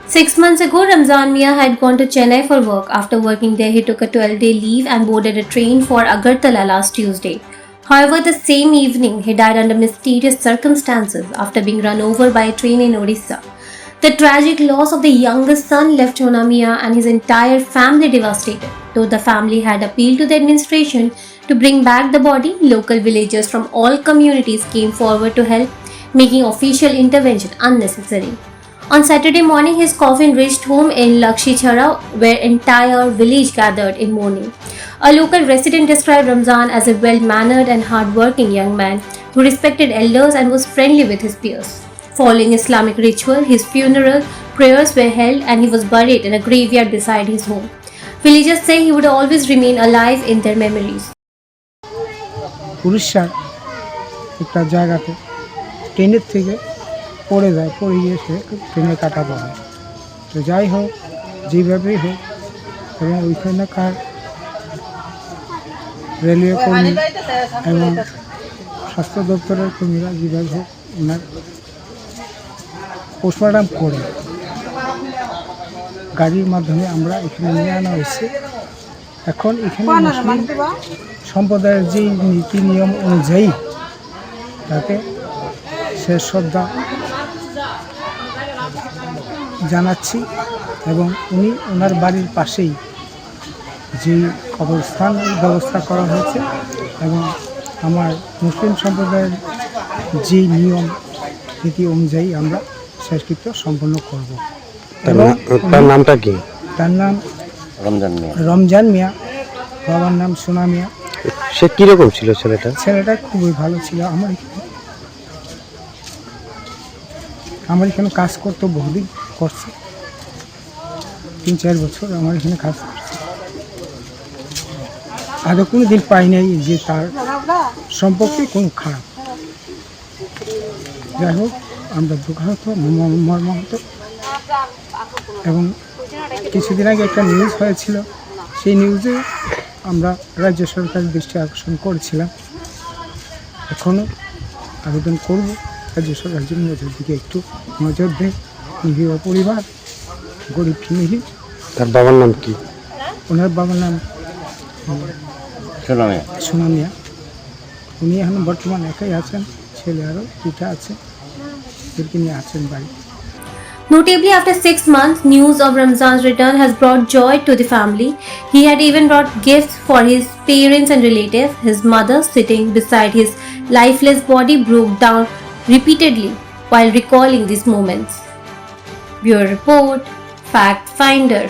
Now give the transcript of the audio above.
6 months ago, Ramzan Mia had gone to Chennai for work. After working there, he took a 12-day leave and boarded a train for Agartala last Tuesday. However, the same evening, he died under mysterious circumstances after being run over by a train in Odisha. The tragic loss of the youngest son left Chona Mia and his entire family devastated. Though the family had appealed to the administration to bring back the body, local villagers from all communities came forward to help, making official intervention unnecessary. On Saturday morning, his coffin reached home in Lakshmichhara, where entire village gathered in mourning. A local resident described Ramzan as a well-mannered and hard-working young man who respected elders and was friendly with his peers. Following Islamic ritual, his funeral prayers were held and he was buried in a graveyard beside his home. Villagers say he would always remain alive in their memories. উড়িষ্যার একটা জায়গাতে ট্রেনের থেকে পড়ে যায়, পড়ে গিয়ে সে ট্রেনে কাটা পড়ে। তো যাই হোক, যেভাবেই হোক, এবং ওইখানকার রেলওয়ে কর্মী এবং স্বাস্থ্য দপ্তরের কর্মীরা যেভাবে হোক ওনার পোস্টমর্টম করে গাড়ির মাধ্যমে আমরা এখানে নিয়ে আনা হয়েছে। এখন এখানে মুসলিম সম্প্রদায়ের যেই নীতি নিয়ম অনুযায়ী তাকে শেষ শ্রদ্ধা জানাচ্ছি এবং ওনার বাড়ির পাশেই যে কবরস্থান ব্যবস্থা করা হয়েছে এবং আমার মুসলিম সম্প্রদায়ের যে নিয়ম নীতি অনুযায়ী আমরা শেষকৃত্য সম্পন্ন করব। তার নামটা কি? তার নাম রমজান মিয়া, বাবার নাম সোনা মিয়া। সে কীরকম ছিল ছেলেটা? ছেলেটা খুবই ভালো ছিল। আমার এখানে কাজ করতো, বহুদিন করছে, 3-4 বছর আমার এখানে কাজ করছে। আগে কোনো দিন পাই নাই যে তার সম্পর্কে কোনো খারাপ। যাই হোক, আমরা দুঃখাহত মর্মাহত। এবং কিছুদিন আগে একটা নিউজ হয়েছিল, সেই নিউজে আমরা রাজ্য সরকারের দৃষ্টি আকর্ষণ করেছিলাম। এখনও আবেদন করব রাজ্য সরকার জন্য ওদের দিকে একটু নজর দেয়। নিরীহ পরিবার, গরিব ফ্যামিলি। তার বাবার নাম কি? ওনার বাবার নাম সোনা মিয়া। উনি এখন বর্তমানে একাই আছেন, ছেলে আরও দুটা আছে, এদেরকে নিয়ে আছেন বাড়ি। Notably, after 6 months, news of Ramzan's return has brought joy to the family. He had even brought gifts for his parents and relatives. His mother, sitting beside his lifeless body, broke down repeatedly while recalling these moments. Bureau Report, Fact Finder.